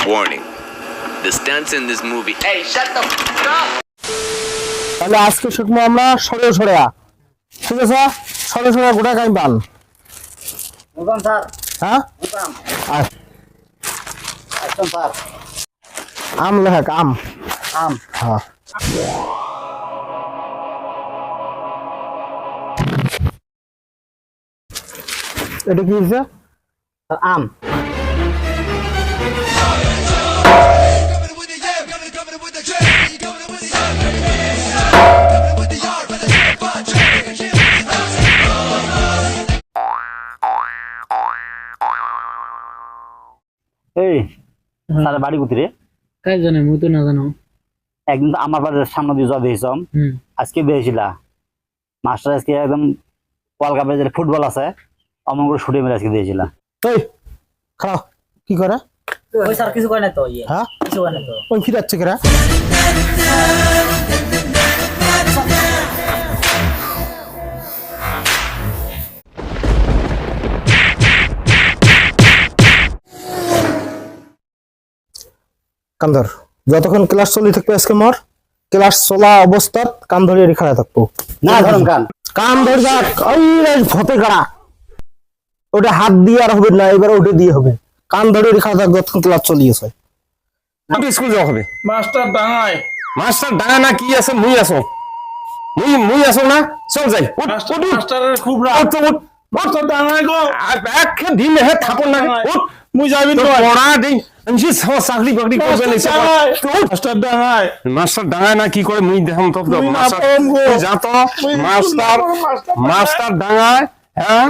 Warning. The stunts in this movie. Hey, shut the fuck up! তাহলে আজকে শিখবো আমরা সরে সরেয়া, ঠিক আছে? সরে সরেয়া গোটা গাই বান। বুঝলাম স্যার। হ্যাঁ? বুঝলাম। আয়। একদম স্যার। আম লেখ আম। আম। হ্যাঁ। এটা কি হচ্ছে? আম। এই তার বাড়ি কোথায় রে? কাজ জানে মুই তো না জানো। একদিন তো আমার বাড়ির সামনে দিয়ে যাওয়া দিয়েছিলাম, আজকে দিয়েছিলা মাস্টার আজকে একদম ওয়ার্ল্ড কাপের যে ফুটবল আছে অমন করে ছুটে মেরে আজকে দিয়েছিলা। এই খারাপ কি করে? ওই স্যার কিছু করে না তো। হ্যাঁ কিছু করে না তো। ওই ফিরাচ্ছে কেরা? কান্দর যতক্ষণ ক্লাস চলি থাকবে আজকে মর ক্লাস চলা অবস্থাত কান ধরে খাড়া থাকবো না ধরুন কান কান ধরে যাক ওই ফতে কাড়া ওটা হাত দিয়ে আর হবে না, এবার ওটা দিয়ে হবে। কান ধরে খাড়া থাকবে যতক্ষণ ক্লাস চলিয়েছে। স্কুল যাওয়া হবে। মাস্টার ডাঙায় মাস্টার ডাঙা না কি আছে? মুই আসো, মুই আসো না? চল যাই। মাস্টারের খুব রাগ। মাস্টার ডাঙায় গো এক দিন হে থাপন না উঠ। মুই যাবি তো পড়া দিন চাকরি বাকরি করবে মাস্টার ডাঙায়। মাস্টার ডাঙায় না কি করে মুই দেখাম তো। যা তো মাস্টার ডাঙায়। হ্যাঁ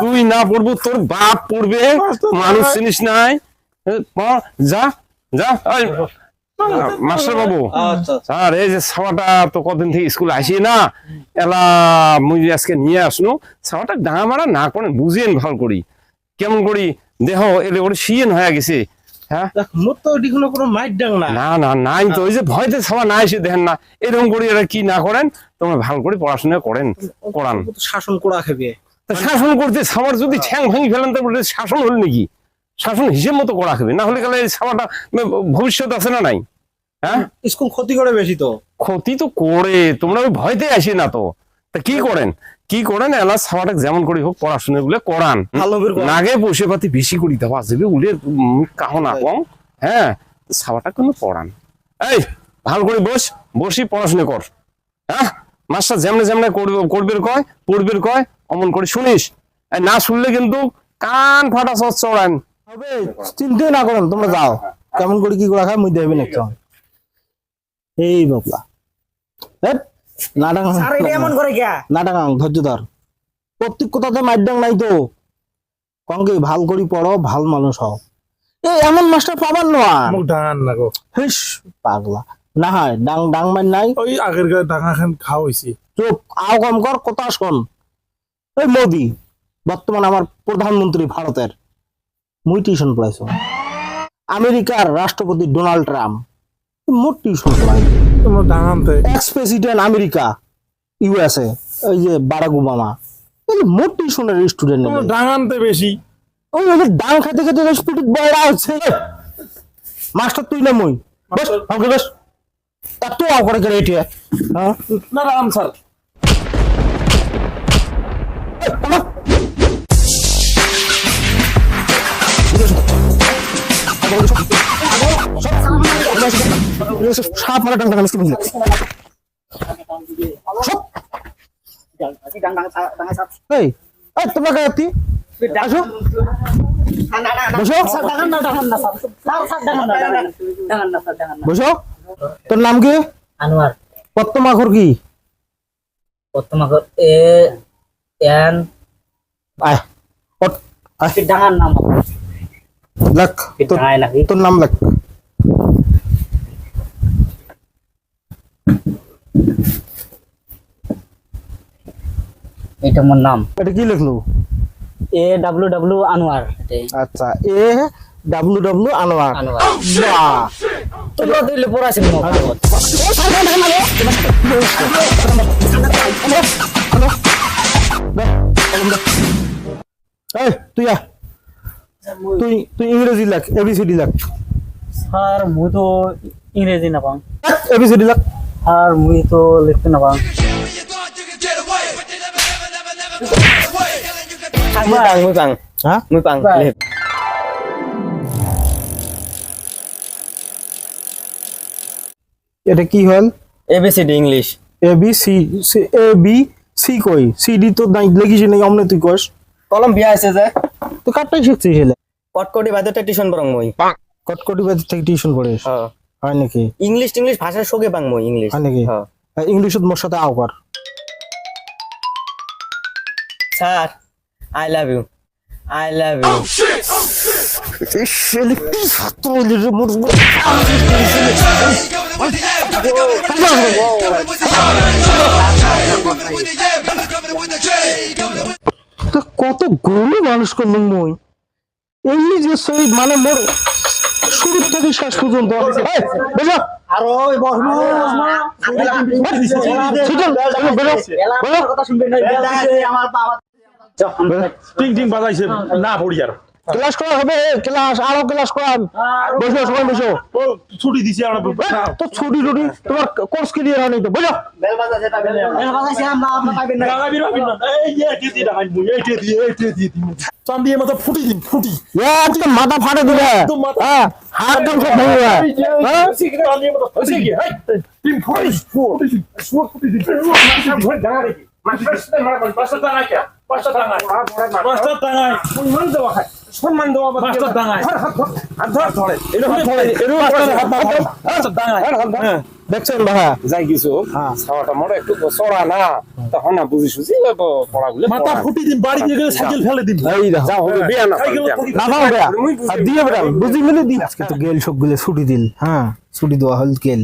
তুই না পড়বো তোর বাপ পড়বে, মানুষ চিনিস নাই। যা যা মাস্টার বাবু। স্যার এই যে ছাওয়াটা তো কদিন থেকে স্কুল আসি না, এলা মুই আজকে নিয়ে আসলো। ছাওয়াটা ডাঙা মারা না করেন, বুঝিয়েন ভালো করি কেমন করি দেহ এলে ওর শিয়েন হয়ে গেছে। হ্যাঁ মোর তো ওটি কোনো মাইট ডাং না। না না নাই তো, ওই যে ভয়তে ছাওয়া না এসে দেখেন না এরকম করি এরা কি না করেন। তোমরা ভালো করে পড়াশোনা করেন করান। শাসন করা খাবে শাসন করতে ছাওয়ার যদি ঠ্যাং ভাঙি ফেলেন তারপরে শাসন হল নাকি? শাসন হিসেব মতো করা খাবে, না হলে গেলে ছাওয়াটা ভবিষ্যৎ আছে না নাই? হ্যাঁ স্কুল ক্ষতি করে বেশি তো। ক্ষতি তো করে, তোমরা ওই ভয়তে আসি না তো। তা কি করেন এলা ছাওয়াটা যেমন করি হোক পড়াশোনা গুলো করান। নাগে বসে পাতি বেশি করি দেওয়া যাবে উলের কাহ না কম। হ্যাঁ ছাওয়াটা কিন্তু পড়ান। এই ভালো করে বসি পড়াশোনা কর। হ্যাঁ মাস্টার যেমনে যেমনে পড়বে কয় অমন করে শুনিস। না শুনলে কিন্তু কান ফাটা চড়ান হবে। চিন্তাই না করেন, তোমরা যাও। কেমন করে কি করা খায় মুই দেখবেন একটু। এই বাবলা ধৈর্য ধর। প্রত্যেক কথাতে মাইডাং নাই তো। কঙ্কে ভাল করি পড়ো, ভাল মানুষ হও। এই এমন মাস্টার পাবার নয়। মুখ ডাঙান না গো। হেস পাগলা না হয় ডাং মার নাই। ওই আগের গায়ে ডাঙা খান খাওয়া হয়েছি। চুপ আও কম কর, কথা শোন। ওই মোদি বর্তমান আমার প্রধানমন্ত্রী ভারতের, মুই টিউশন পড়াইছো। আমেরিকার রাষ্ট্রপতি ডোনাল্ড ট্রাম্প মোট টিউশন পড়াই। এক্স প্রেসিডেন্ট আমেরিকা ইউএসএ ওই যে বারাক ওবামা মোট টিউশনের স্টুডেন্ট। ডাঙানতে বেশি ওই ডাং খাইতে খাইতে স্পিরিট বয়রা হচ্ছে। মাস্টার তুই না মই বেশ আমাকে বেশ তার তো আও করে এটি। হ্যাঁ না রাম স্যার সাপ মারা ডাঙ্গা মিষ্টি বুঝলে এই তোমরা গায়তি আসো বসো। তোর নাম কি? আনোয়ার। প্রথম আখর কি? প্রথম আখর এ এন। আয় ডাঙার নাম লেখ। তোর নাম লেখ। এটা আমার নাম। এটা কি লিখলো? A W Anwar. আচ্ছা এ ডব্লিউ আনোয়ার। বাহ তোমরা দিলে পড়াছেন না ভাগবত। এই তুই তুই ইংরেজি লেখ, এবিসিডি লেখ। স্যার মুই তো ইংরেজি না পাং এবিসিডি লাগ আর মুই তো লিখতে না পাং মুই পাং হ্যাঁ মুই পাং এটা কি হল ABCD English A B C A B C কই সি ডি তো নাই লিখিস নাই অমনে তুই কস কলম বিয়া আছে যে তুই কাটটাই শিখছিস হেলে কটকটি বাদে টিউশন বরং মই কটকটি বাদ থেকে টিউশন পড়িস হ্যাঁ হয় নাকি ইংলিশ টিংলিশ ভাষার সঙ্গে পাং মই ইংলিশ হয় নাকি হ্যাঁ ইংলিশত মোর সাথে আও কর sir I love you I love you ছেলে কি ছাত্র হইলি রে মোর তো কত গরিব মানুষ করলাম মই এই যে সেই মানে মোর শুরু থেকে শেষ পর্যন্ত এই, বেরো। আরো ওই বসমু টিং টিং বাজাইছে না পড়ি আর ক্লাস করা হবে ক্লাস আরো ক্লাস করান বসো সবাই বসো ও ছুটি দিছি আমরা তো ছুটি টুটি তোমার কোর্স ক্লিয়ার হয়নি তো বুঝো চান্দিয়ে মতো ফুটি দিন ফুটি একটা মাথা ফাটে দিবে হ্যাঁ হাত কান সব ভেঙে যাবে হ্যাঁ চান্দিয়ে মতো হইছে কি হেই টিম ফুটি ফুটি দিন পাঁচটা টাঙায় সম্মান দেওয়া পাঁচটা টাঙায় হাত ধরে এরকম ধরে দেখছেন ভাই যাই কিছু ছাওয়াটা মোর একটু চড়া না তখন না বুঝি সুঝি পড়াগুলো মাথা ফুটি দিন বাড়ি দিয়ে গেলে সাইকেল ফেলে দিন এই দেখো যা হবে বিয়া না না দাও বেটা আর দিয়ে বেটা বুঝি মিলে দি আজকে তো গেল সবগুলো ছুটি দিল হ্যাঁ ছুটি দেওয়া হল গেল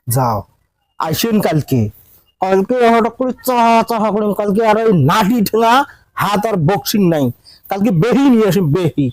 যাও আইসেন কালকে কালকে হঠাৎ করে চাহা করে কালকে আর ওই নাটি ঠেলা হাত আর বক্সিং নাই কালকে বেহি নিয়ে আসেন বেহি